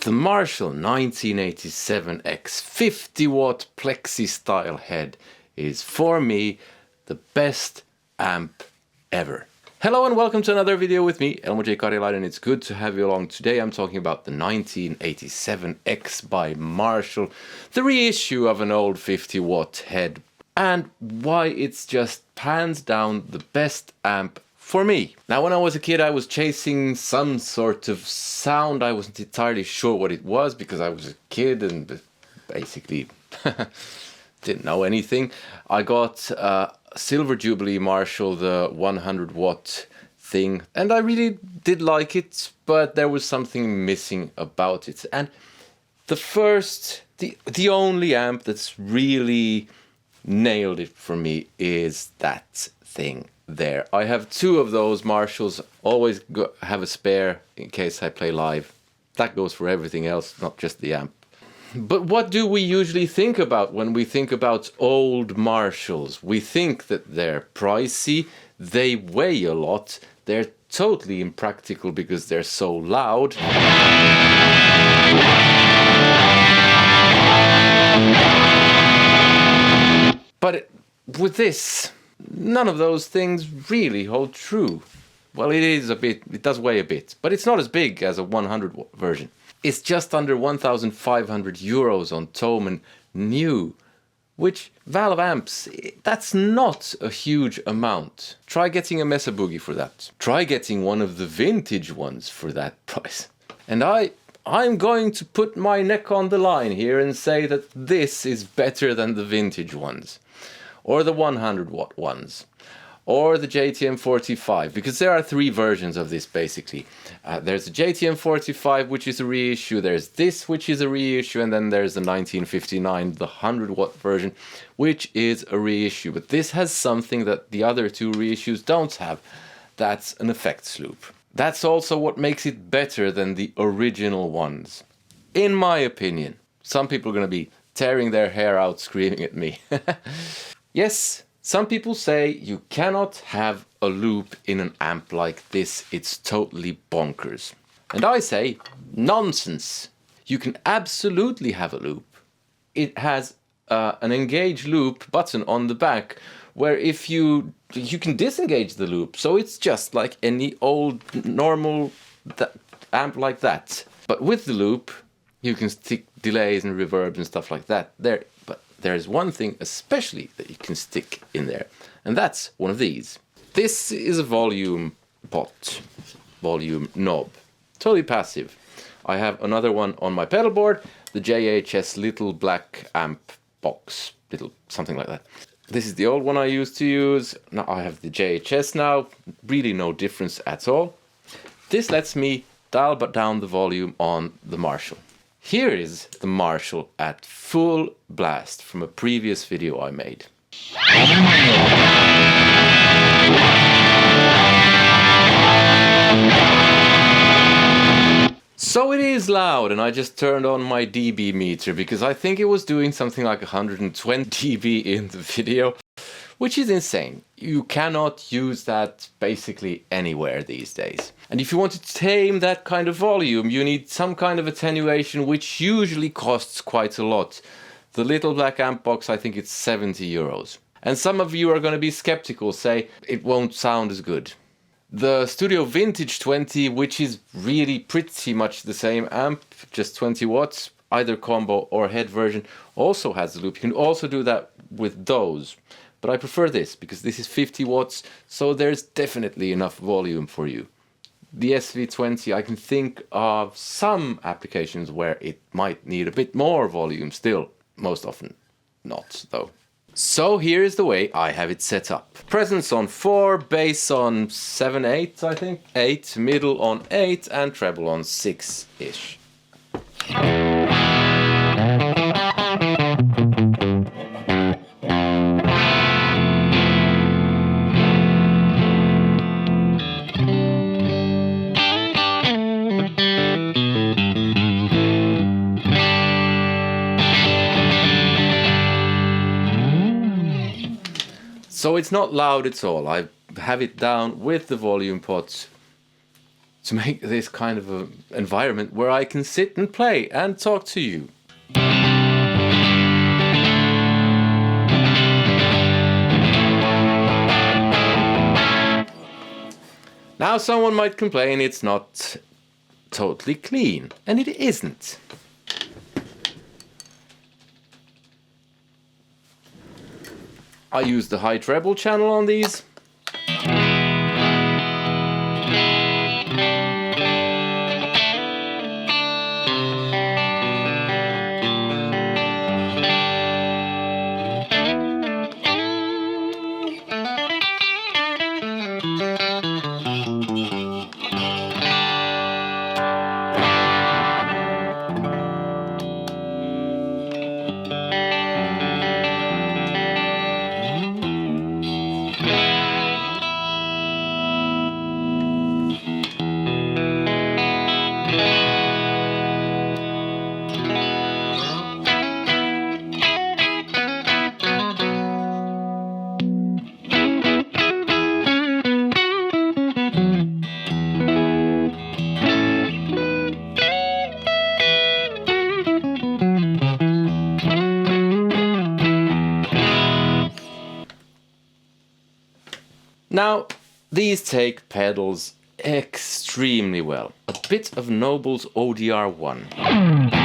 The Marshall 1987X 50-watt Plexi style head is, for me, the best amp ever. Hello and welcome to another video with me, Elmo J. Karjalainen. It's good to have you along. Today I'm talking about the 1987X by Marshall, the reissue of an old 50-watt head, and why it's just hands down the best amp for me. Now, when I was a kid, I was chasing some sort of sound. I wasn't entirely sure what it was because I was a kid and basically didn't know anything. I got Silver Jubilee Marshall, the 100-watt thing, and I really did like it, but there was something missing about it. And the only amp that's really nailed it for me is that thing there. I have two of those Marshalls, always have a spare in case I play live. That goes for everything else, not just the amp. But what do we usually think about when we think about old Marshalls? We think that they're pricey, they weigh a lot, they're totally impractical because they're so loud. But with this, none of those things really hold true. Well, it does weigh a bit, but it's not as big as a 100-watt version. It's just under 1,500 euros on Thomann new, which Valve amps, that's not a huge amount. Try getting a Mesa Boogie for that. Try getting one of the vintage ones for that price. And I'm going to put my neck on the line here and say that this is better than the vintage ones, or the 100-watt ones, or the JTM45, because there are three versions of this basically. There's the JTM45, which is a reissue, there's this, which is a reissue, and then there's the 1959, the 100-watt version, which is a reissue. But this has something that the other two reissues don't have. That's an effects loop. That's also what makes it better than the original ones, in my opinion. Some people are going to be tearing their hair out screaming at me. Yes, some people say you cannot have a loop in an amp like this, it's totally bonkers. And I say, nonsense. You can absolutely have a loop. It has an engage loop button on the back, where if you can disengage the loop, so it's just like any old normal amp like that. But with the loop, you can stick delays and reverbs and stuff like that there. But there's one thing especially that you can stick in there, and that's one of these. This is a volume pot, volume knob, totally passive. I have another one on my pedal board, the JHS little black amp box, little something like that. This is the old one I used to use. Now I have the JHS now, really no difference at all. This lets me dial down the volume on the Marshall. Here is the Marshall at full blast from a previous video I made. So it is loud, and I just turned on my dB meter because I think it was doing something like 120 dB in the video, which is insane. You cannot use that basically anywhere these days. And if you want to tame that kind of volume, you need some kind of attenuation, which usually costs quite a lot. The little black amp box, I think it's 70 euros. And some of you are going to be skeptical, say it won't sound as good. The Studio Vintage 20, which is really pretty much the same amp, just 20 watts, either combo or head version, also has a loop. You can also do that with those. But I prefer this because this is 50 watts, so there's definitely enough volume for you. The SV20, I can think of some applications where it might need a bit more volume still. Most often not, though. So here is the way I have it set up. Presence on 4, bass on 7, 8, I think. 8, middle on 8, and treble on 6-ish. So it's not loud at all. I have it down with the volume pot to make this kind of an environment where I can sit and play and talk to you. Now someone might complain it's not totally clean, and it isn't. I use the high treble channel on these. Now, these take pedals extremely well. A bit of Noble's ODR1.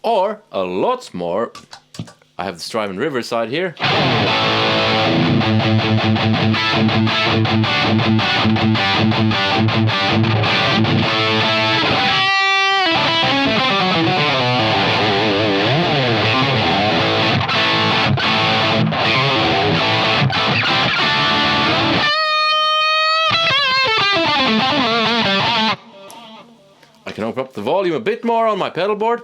Or, a lot more, I have the Strymon Riverside here. I can open up the volume a bit more on my pedal board.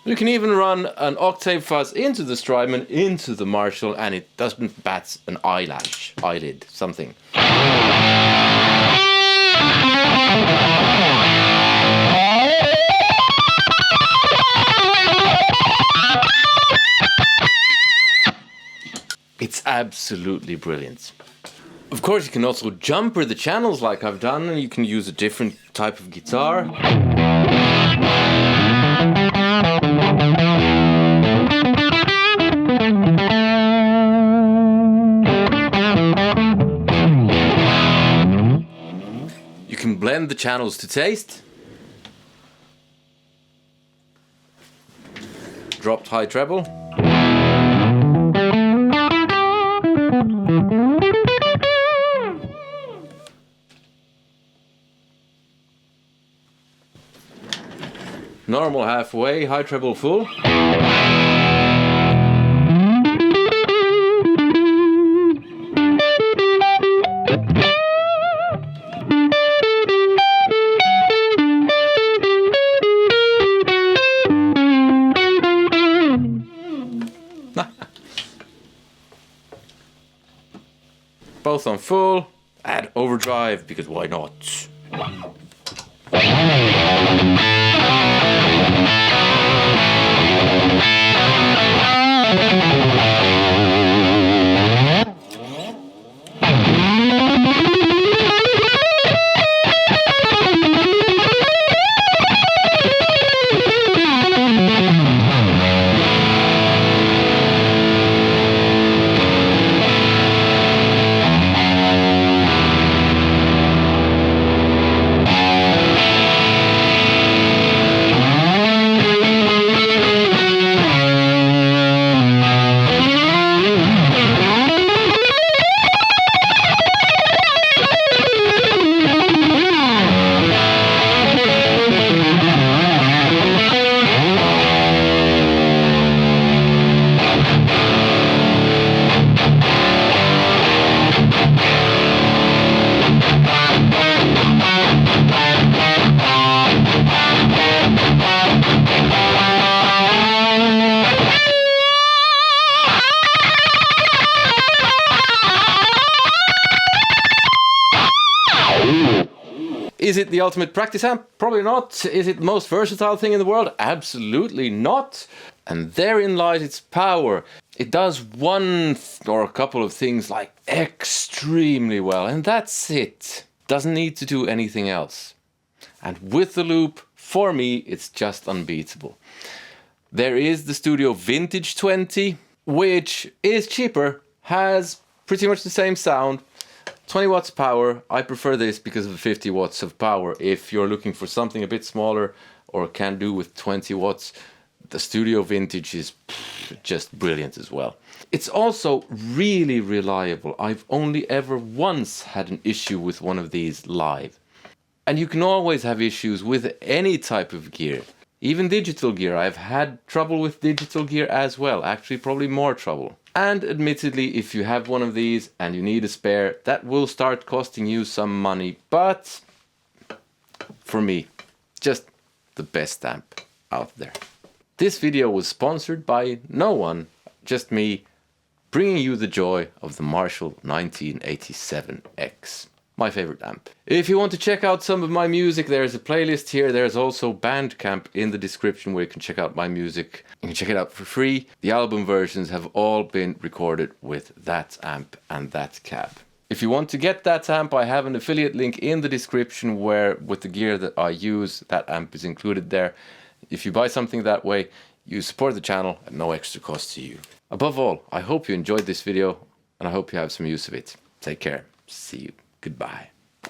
You can even run an octave fuzz into the Strymon, into the Marshall, and it doesn't bat an eyelid, something. It's absolutely brilliant. Of course, you can also jumper the channels like I've done, and you can use a different type of guitar. You can blend the channels to taste. Dropped high treble. Normal halfway, high treble full. Both on full, add overdrive because why not? Is it the ultimate practice amp? Probably not. Is it the most versatile thing in the world? Absolutely not. And therein lies its power. It does one or a couple of things like extremely well, and that's it. Doesn't need to do anything else. And with the loop, for me, it's just unbeatable. There is the Studio Vintage 20, which is cheaper, has pretty much the same sound, 20 watts power. I prefer this because of the 50 watts of power. If you're looking for something a bit smaller or can do with 20 watts, the Studio Vintage is just brilliant as well. It's also really reliable. I've only ever once had an issue with one of these live. And you can always have issues with any type of gear. Even digital gear. I've had trouble with digital gear as well. Actually, probably more trouble. And admittedly, if you have one of these and you need a spare, that will start costing you some money. But for me, just the best amp out there. This video was sponsored by no one, just me, bringing you the joy of the Marshall 1987X. My favorite amp. If you want to check out some of my music, there's a playlist here. There's also Bandcamp in the description where you can check out my music. You can check it out for free. The album versions have all been recorded with that amp and that cab. If you want to get that amp, I have an affiliate link in the description where with the gear that I use, that amp is included there. If you buy something that way, you support the channel at no extra cost to you. Above all, I hope you enjoyed this video and I hope you have some use of it. Take care. See you. Goodbye.